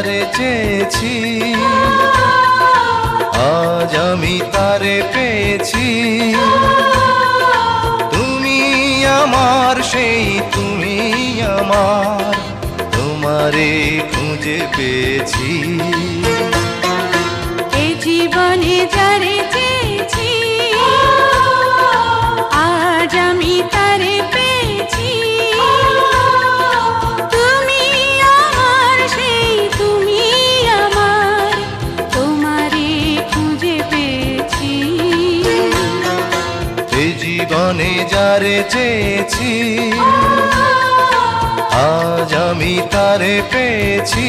যারে চেয়েছি আজ আমি তারে পেয়েছি। তুমি আমার সেই তুমি আমার, তোমারে খুঁজে পেয়েছি। এ জীবনে যারে চেয়েছি আজ আমি তারে পেয়েছি। তুমি আমার সেই তুমি আমার, তোমারে খুঁজে পেয়েছি। এ জীবনে যারে চেয়েছি আজ আমি তারে পেয়েছি।